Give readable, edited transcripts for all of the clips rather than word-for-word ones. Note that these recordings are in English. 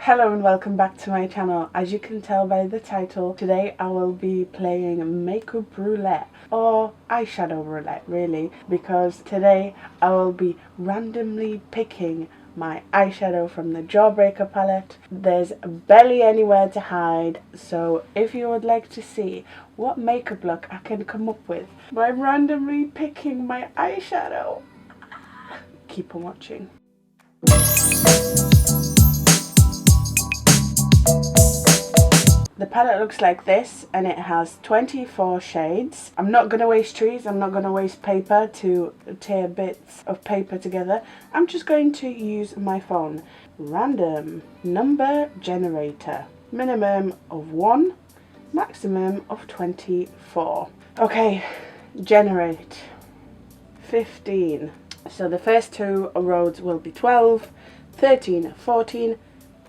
Hello and welcome back to my channel. As you can tell by the title, today I will be playing makeup roulette, or eyeshadow roulette really, because today I will be randomly picking my eyeshadow from the Jawbreaker palette. There's barely anywhere to hide, so if you would like to see what makeup look I can come up with by randomly picking my eyeshadow, keep on watching. The palette looks like this and it has 24 shades. I'm not going to waste trees, I'm not going to waste paper to tear bits of paper together. I'm just going to use my phone. Random number generator. Minimum of 1, maximum of 24. Okay, generate 15. So the first two rows will be 12, 13, 14.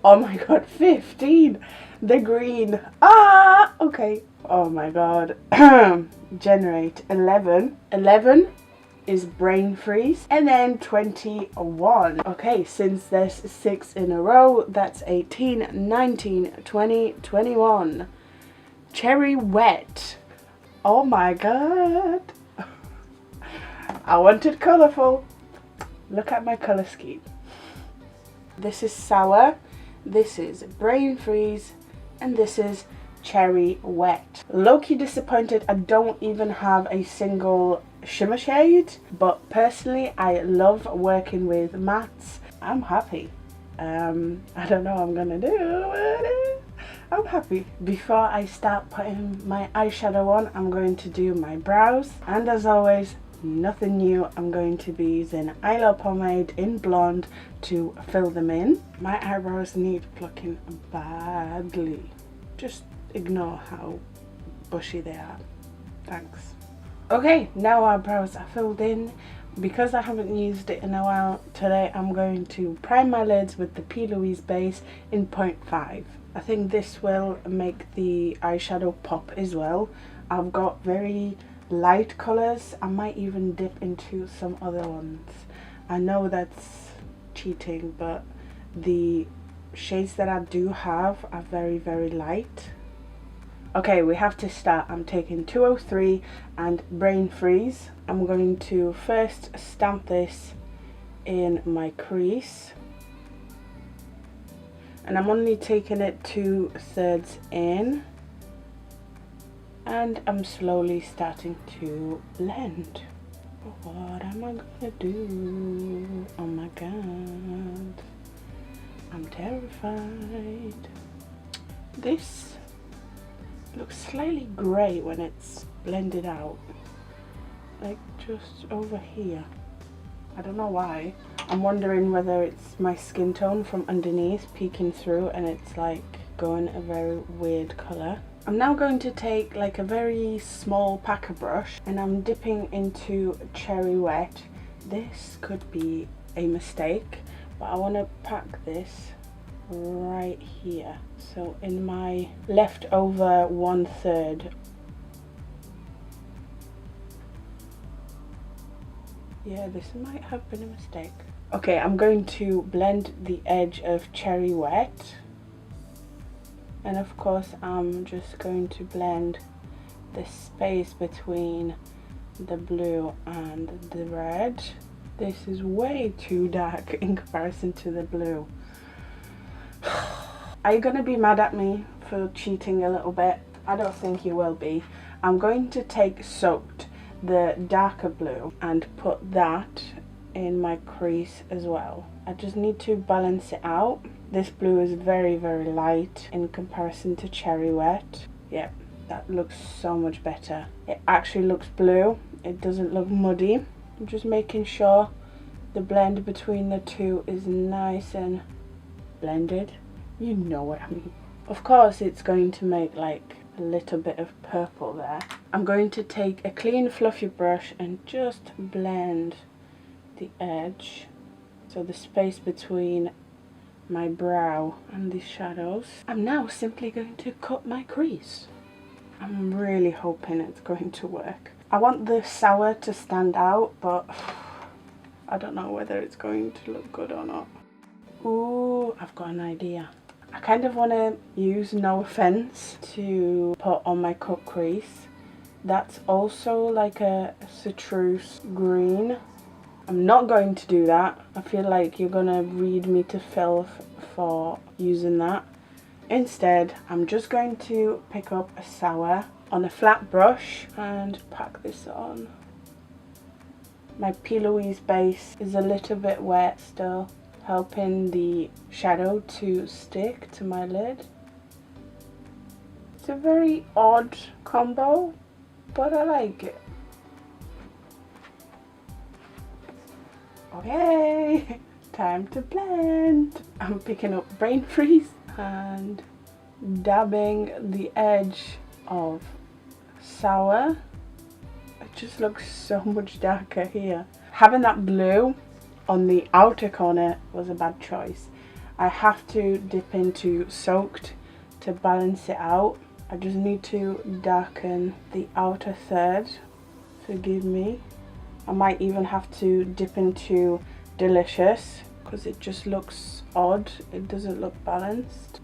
Oh my god, 15! The green. Ah! Okay. Oh my god. Generate 11. 11 is brain freeze. And then 21. Okay, since there's 6 in a row, that's 18, 19, 20, 21. Cherry wet. Oh my god. I wanted colourful. Look at my colour scheme. This is sour. This is brain freeze. And this is cherry wet. Low-key disappointed I don't even have a single shimmer shade, but personally I love working with mattes. I'm happy. I don't know what I'm gonna do, but I'm happy. Before I start putting my eyeshadow on, I'm going to do my brows, and as always, nothing new, I'm going to be using eyelash pomade in blonde to fill them in. My eyebrows need plucking badly. Just ignore how bushy they are. Thanks. Okay, now our brows are filled in. Because I haven't used it in a while, today I'm going to prime my lids with the P. Louise base in 0.5. I think this will make the eyeshadow pop as well. I've got very light colours. I might even dip into some other ones. I know that's cheating, but the shades that I do have are very light. Okay, we have to start. I'm taking 203 and brain freeze. I'm going to first stamp this in my crease, and I'm only taking it 2/3 in. And I'm slowly starting to blend. What am I gonna do? Oh my god. I'm terrified. This looks slightly grey when it's blended out. Like just over here. I don't know why. I'm wondering whether it's my skin tone from underneath peeking through and it's like going a very weird colour. I'm now going to take like a very small packer brush and I'm dipping into cherry wet. This could be a mistake, but I want to pack this right here. So in my leftover 1/3. Yeah, this might have been a mistake. Okay, I'm going to blend the edge of cherry wet. And of course I'm just going to blend the space between the blue and the red. This is way too dark in comparison to the blue. Are you gonna be mad at me for cheating a little bit? I don't think you will be. I'm going to take Soaked, the darker blue, and put that in my crease as well. I just need to balance it out. This blue is very light in comparison to cherry wet. Yep, that looks so much better. It actually looks blue. It doesn't look muddy. I'm just making sure the blend between the two is nice and blended. You know what I mean. Of course it's going to make like a little bit of purple there. I'm going to take a clean fluffy brush and just blend the edge. So the space between my brow and the shadows. I'm now simply going to cut my crease. I'm really hoping it's going to work. I want the sour to stand out, but I don't know whether it's going to look good or not. Ooh, I've got an idea. I kind of want to use No Offense to put on my cut crease. That's also like a citrus green. I'm not going to do that. I feel like you're gonna read me to filth for using that. Instead, I'm just going to pick up a Sour on a flat brush and pack this on. My P. Louise base is a little bit wet still, helping the shadow to stick to my lid. It's a very odd combo, but I like it. Okay, time to blend. I'm picking up Brain Freeze and dabbing the edge of Sour. It just looks so much darker here. Having that blue on the outer corner was a bad choice. I have to dip into Soaked to balance it out. I just need to darken the outer third. Forgive me. I might even have to dip into Delicious because it just looks odd. It doesn't look balanced.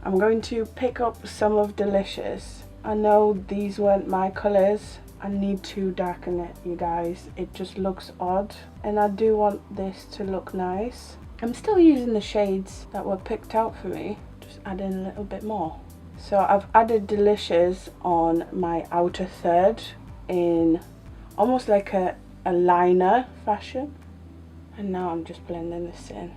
I'm going to pick up some of Delicious. I know these weren't my colours. I need to darken it, you guys. It just looks odd and I do want this to look nice. I'm still using the shades that were picked out for me, just adding a little bit more. So I've added Delicious on my outer third in almost like a liner fashion, and now I'm just blending this in.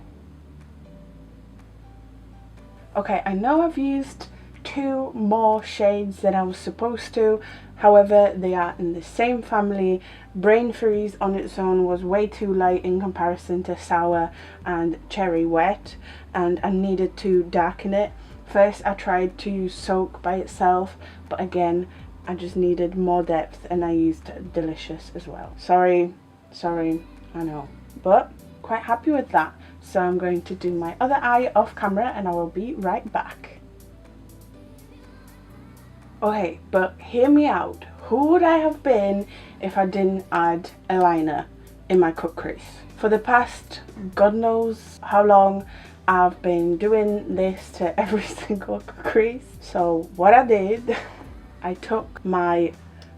Okay, I know I've used 2 more shades than I was supposed to, however they are in the same family. Brain Freeze on its own was way too light in comparison to Sour and Cherry Wet, and I needed to darken it. First I tried to use Soak by itself, but again I just needed more depth and I used Delicious as well. Sorry, I know, but quite happy with that. So I'm going to do my other eye off camera and I will be right back. Okay, but hear me out. Who would I have been if I didn't add a liner in my cut crease? For the past God knows how long, I've been doing this to every single cut crease. So what I did, I took my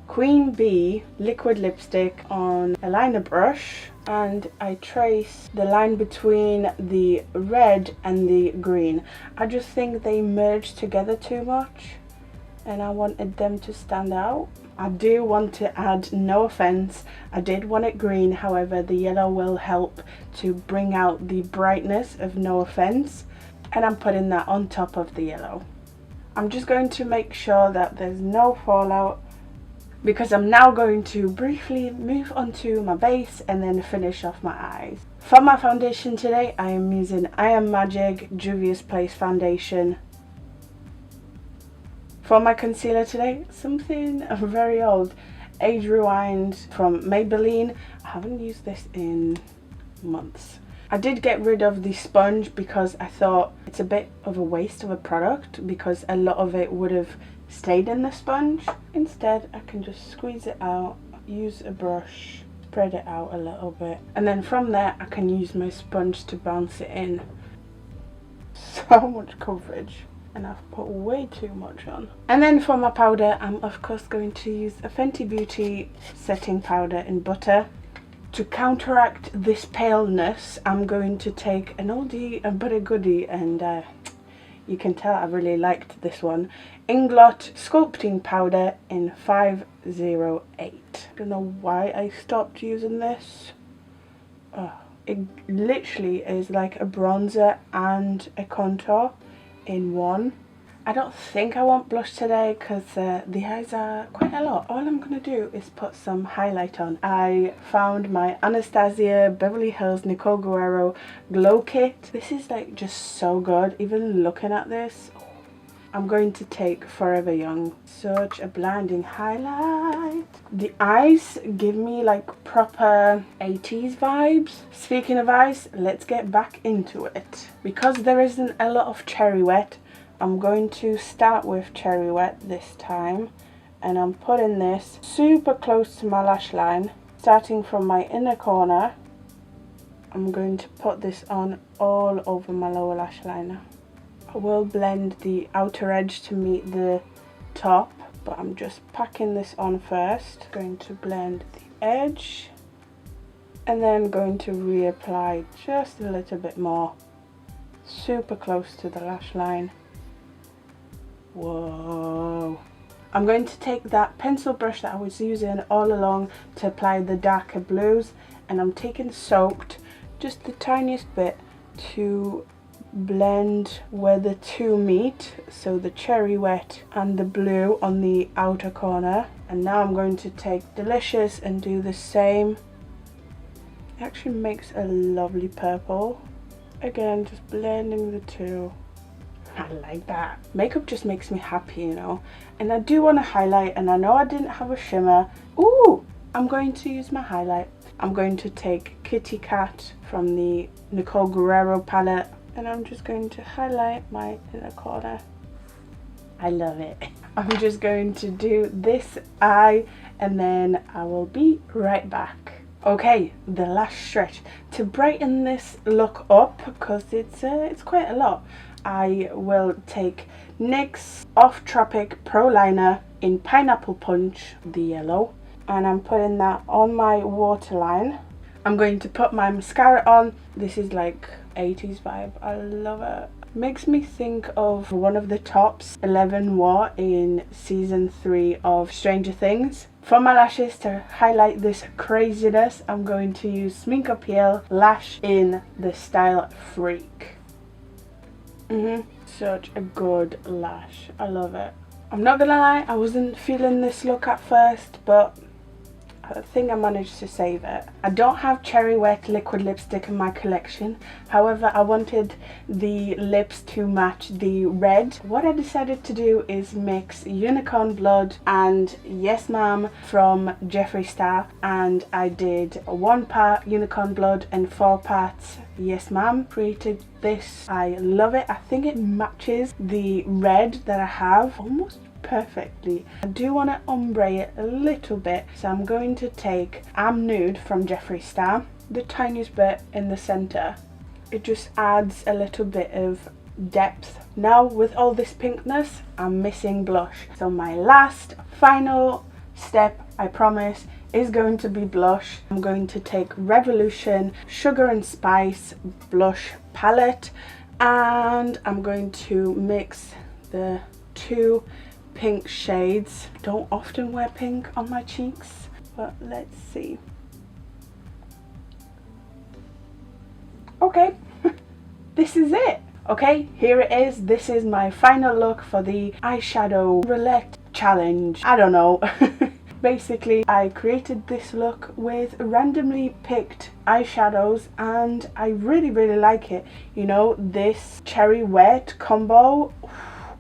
Queen Bee liquid lipstick on a liner brush and I traced the line between the red and the green. I just think they merged together too much and I wanted them to stand out. I do want to add No Offense. I did want it green, however the yellow will help to bring out the brightness of No Offense, and I'm putting that on top of the yellow. I'm just going to make sure that there's no fallout because I'm now going to briefly move on to my base and then finish off my eyes. For my foundation today, I am using I Am Magic Juvia's Place foundation. For my concealer today, something very old, Age Rewind from Maybelline. I haven't used this in months. I did get rid of the sponge because I thought it's a bit of a waste of a product because a lot of it would have stayed in the sponge. Instead, I can just squeeze it out, use a brush, spread it out a little bit, and then from there I can use my sponge to bounce it in. So much coverage and I've put way too much on. And then for my powder, I'm of course going to use a Fenty Beauty setting powder in Butter. To counteract this paleness, I'm going to take an oldie but a goodie, and you can tell I really liked this one. Inglot Sculpting Powder in 508. Don't know why I stopped using this. It literally is like a bronzer and a contour in one. I don't think I want blush today because the eyes are quite a lot. All I'm going to do is put some highlight on. I found my Anastasia Beverly Hills Nicole Guerrero Glow Kit. This is like just so good. Even looking at this, I'm going to take Forever Young. Such a blinding highlight. The eyes give me like proper 80s vibes. Speaking of eyes, let's get back into it. Because there isn't a lot of Cherry Wet, I'm going to start with Cherry Wet this time, and I'm putting this super close to my lash line, starting from my inner corner I'm going to put this on all over my lower lash liner. I will blend the outer edge to meet the top, but I'm just packing this on first. Going to blend the edge and then going to reapply just a little bit more, super close to the lash line. Whoa. I'm going to take that pencil brush that I was using all along to apply the darker blues, and I'm taking Soaked just the tiniest bit to blend where the two meet, so the Cherry Wet and the blue on the outer corner. And now I'm going to take Delicious and do the same. It actually makes a lovely purple. Again, just blending the two. I like that. Makeup just makes me happy, you know. And I do want to highlight, and I know I didn't have a shimmer. Ooh, I'm going to use my highlight. I'm going to take Kitty Cat from the Nicole Guerrero palette, and I'm just going to highlight my inner corner. I love it. I'm just going to do this eye, and then I will be right back. Okay, the lash stretch. To brighten this look up, because it's quite a lot, I will take NYX Off Tropic Pro Liner in Pineapple Punch, the yellow, and I'm putting that on my waterline. I'm going to put my mascara on. This is like 80s vibe. I love it. Makes me think of one of the tops, 11 Watt in season 3 of Stranger Things. For my lashes, to highlight this craziness, I'm going to use Smink Appeal Lash in the style Freak. Such a good lash. I love it. I'm not gonna lie, I wasn't feeling this look at first, but I think I managed to save it. I don't have Cherry Wet liquid lipstick in my collection. However, I wanted the lips to match the red. What I decided to do is mix Unicorn Blood and Yes Ma'am from Jeffree Star, and I did 1 part Unicorn Blood and 4 parts Yes Ma'am. Created this. I love it. I think it matches the red that I have almost perfectly. I do want to ombre it a little bit, so I'm going to take I'm Nude from Jeffree Star, the tiniest bit in the center. It just adds a little bit of depth. Now with all this pinkness, I'm missing blush, so my last final step, I promise, is going to be blush. I'm going to take Revolution Sugar and Spice blush palette, and I'm going to mix the two pink shades. Don't often wear pink on my cheeks, but let's see. Okay, this is it. Okay, here it is. This is my final look for the Eyeshadow Roulette challenge. I don't know. Basically, I created this look with randomly picked eyeshadows, and I really like it. You know, this Cherry Wet combo.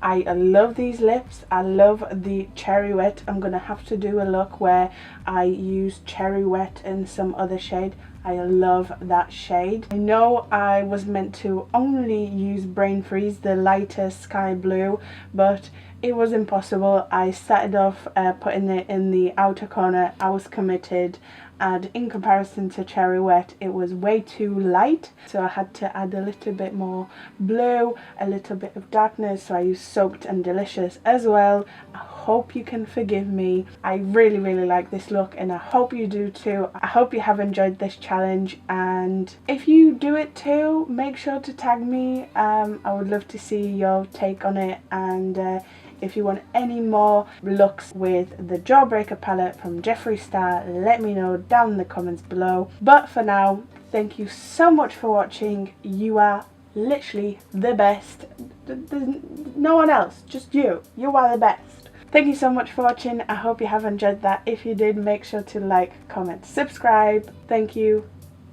I love these lips. I love the Cherry Wet. I'm gonna have to do a look where I use Cherry Wet in some other shade. I love that shade. I know I was meant to only use Brain Freeze, the lighter sky blue, but it was impossible. I started off putting it in the outer corner. I was committed, and in comparison to Cherry Wet, it was way too light, so I had to add a little bit more blue, a little bit of darkness, so I used Soaked and Delicious as well. I hope you can forgive me. I really like this look, and I hope you do too. I hope you have enjoyed this challenge, and if you do it too, make sure to tag me. I would love to see your take on it, and if you want any more looks with the Jawbreaker palette from Jeffree Star, let me know down in the comments below. But for now, thank you so much for watching. You are literally the best. There's no one else, just you. You are the best. Thank you so much for watching. I hope you have enjoyed that. If you did, make sure to like, comment, subscribe. Thank you.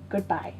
Goodbye.